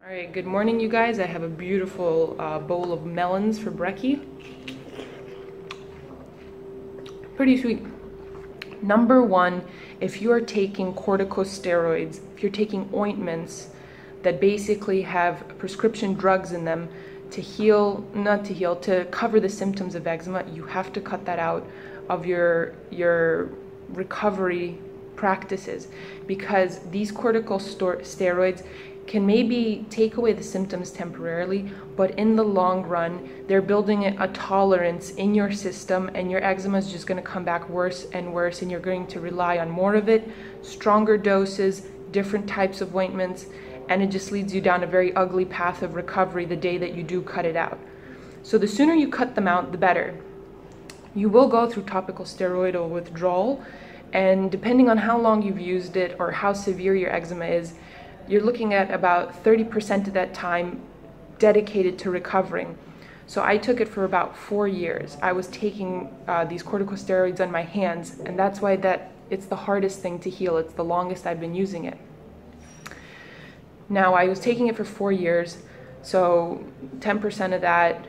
Alright, good morning you guys. I have a beautiful bowl of melons for brekkie. Pretty sweet. Number one, if you are taking corticosteroids, if you're taking ointments that basically have prescription drugs in them to heal, to cover the symptoms of eczema, you have to cut that out of your recovery practices, because these corticosteroids can maybe take away the symptoms temporarily, but in the long run, they're building a tolerance in your system, and your eczema is just going to come back worse and worse, and you're going to rely on more of it, stronger doses, different types of ointments, and it just leads you down a very ugly path of recovery the day that you do cut it out. So the sooner you cut them out, the better. You will go through topical steroidal withdrawal, and depending on how long you've used it or how severe your eczema is, you're looking at about 30% of that time dedicated to recovering. So I took it for about 4 years. I was taking these corticosteroids on my hands, and that's why it's the hardest thing to heal. It's the longest I've been using it. Now, I was taking it for 4 years, so 10% of that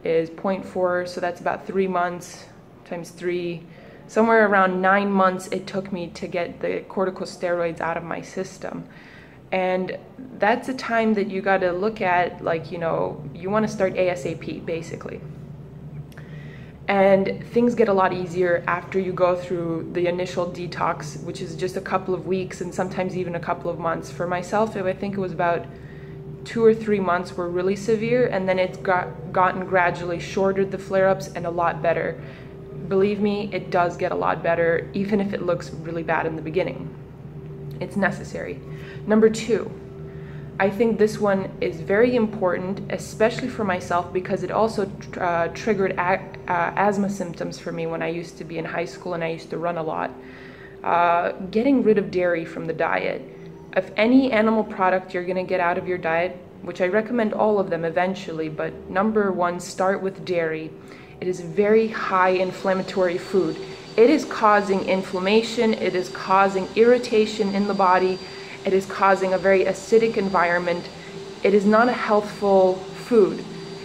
is 0.4, so that's about 3 months times 3. Somewhere around 9 months it took me to get the corticosteroids out of my system. And that's a time that you got to look at, like, you know, you want to start ASAP, basically. And things get a lot easier after you go through the initial detox, which is just a couple of weeks and sometimes even a couple of months. For myself, I think it was about 2 or 3 months were really severe, and then it's gotten gradually shorter, the flare-ups, and a lot better. Believe me, it does get a lot better, even if it looks really bad in the beginning. It's necessary. Number 2, I think this one is very important, especially for myself, because it also triggered asthma symptoms for me when I used to be in high school and I used to run a lot. Getting rid of dairy from the diet. If any animal product you're going to get out of your diet, which I recommend all of them eventually, but number 1, start with dairy. It is a very high inflammatory food. It is causing inflammation, it is causing irritation in the body, it is causing a very acidic environment. It is not a healthful food.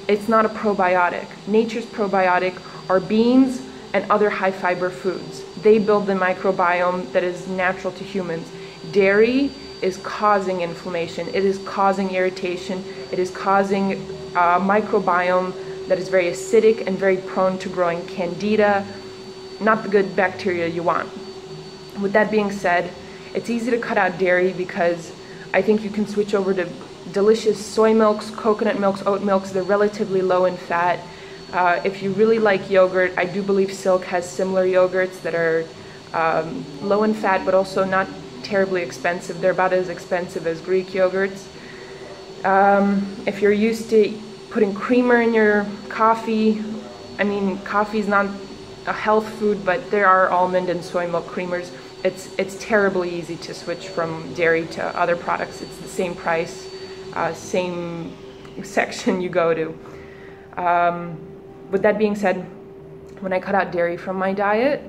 It's not a probiotic. Nature's probiotic are beans and other high fiber foods. They build the microbiome that is natural to humans. Dairy is causing inflammation, it is causing irritation, it is causing a microbiome that is very acidic and very prone to growing candida, not the good bacteria you want. With that being said, it's easy to cut out dairy because I think you can switch over to delicious soy milks, coconut milks, oat milks. They're relatively low in fat. If you really like yogurt, I do believe Silk has similar yogurts that are low in fat, but also not terribly expensive. They're about as expensive as Greek yogurts. If you're used to putting creamer in your coffee, I mean, coffee is not a health food, but there are almond and soy milk creamers. It's terribly easy to switch from dairy to other products. It's the same price, same section you go to. With that being said, when I cut out dairy from my diet,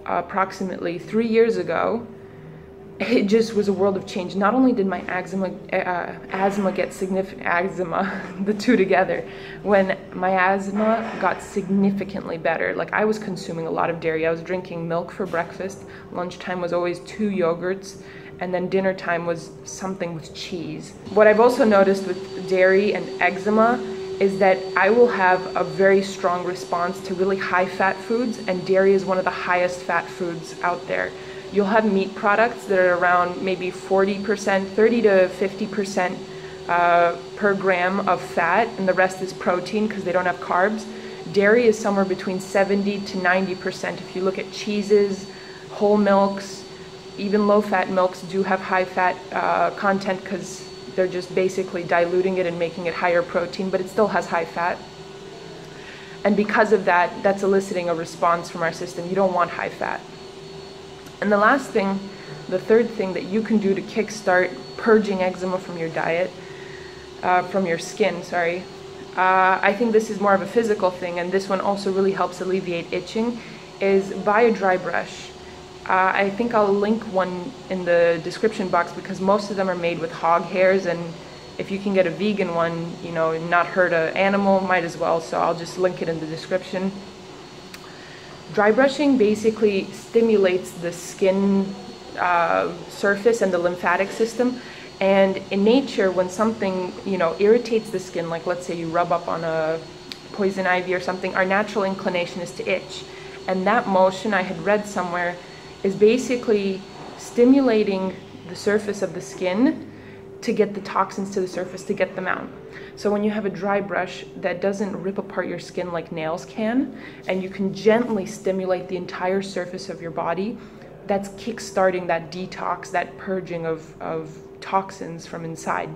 approximately 3 years ago, it just was a world of change. Not only did my asthma get significant, the two together, when my asthma got significantly better. Like, I was consuming a lot of dairy. I was drinking milk for breakfast. Lunchtime was always 2 yogurts, and then dinner time was something with cheese. What I've also noticed with dairy and eczema is that I will have a very strong response to really high fat foods, and dairy is one of the highest fat foods out there. You'll have meat products that are around maybe 40%, 30 to 50% per gram of fat, and the rest is protein because they don't have carbs. Dairy is somewhere between 70 to 90%. If you look at cheeses, whole milks, even low-fat milks do have high fat content because they're just basically diluting it and making it higher protein, but it still has high fat. And because of that, that's eliciting a response from our system. You don't want high fat. And the last thing, the third thing that you can do to kickstart purging eczema from your diet, from your skin, sorry, I think this is more of a physical thing, and this one also really helps alleviate itching, is buy a dry brush. I think I'll link one in the description box because most of them are made with hog hairs, and if you can get a vegan one, you know, and not hurt an animal, might as well. So I'll just link it in the description. Dry brushing basically stimulates the skin surface and the lymphatic system. And in nature, when something, you know, irritates the skin, like let's say you rub up on a poison ivy or something, our natural inclination is to itch. And that motion, I had read somewhere, is basically stimulating the surface of the skin to get the toxins to the surface, to get them out. So when you have a dry brush that doesn't rip apart your skin like nails can, and you can gently stimulate the entire surface of your body, that's kickstarting that detox, that purging of toxins from inside.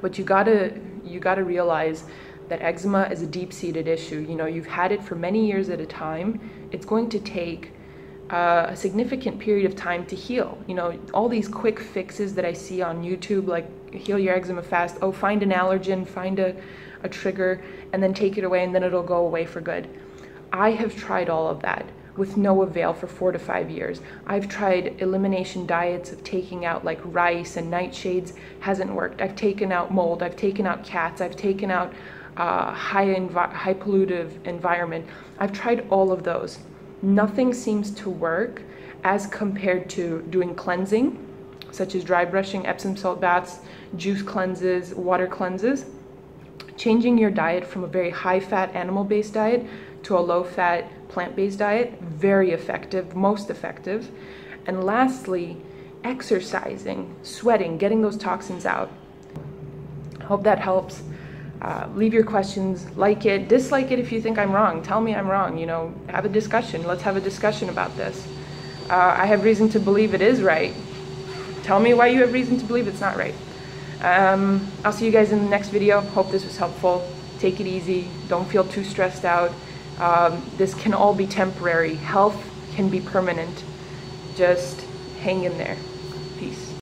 But you gotta realize that eczema is a deep-seated issue. You know, you've had it for many years at a time. It's going to take a significant period of time to heal. You know, all these quick fixes that I see on YouTube, like heal your eczema fast, oh, find an allergen, find a trigger, and then take it away, and then it'll go away for good. I have tried all of that with no avail for 4 to 5 years. I've tried elimination diets of taking out like rice and nightshades, hasn't worked. I've taken out mold, I've taken out cats, I've taken out high pollutive environment. I've tried all of those. Nothing seems to work as compared to doing cleansing, such as dry brushing, Epsom salt baths, juice cleanses, water cleanses. Changing your diet from a very high-fat animal-based diet to a low-fat plant-based diet, very effective, most effective. And lastly, exercising, sweating, getting those toxins out. Hope that helps. Leave your questions, like it, dislike it if you think I'm wrong. Tell me I'm wrong, you know, have a discussion. Let's have a discussion about this. I have reason to believe it is right. Tell me why you have reason to believe it's not right. I'll see you guys in the next video. Hope this was helpful. Take it easy. Don't feel too stressed out. This can all be temporary. Health can be permanent. Just hang in there. Peace.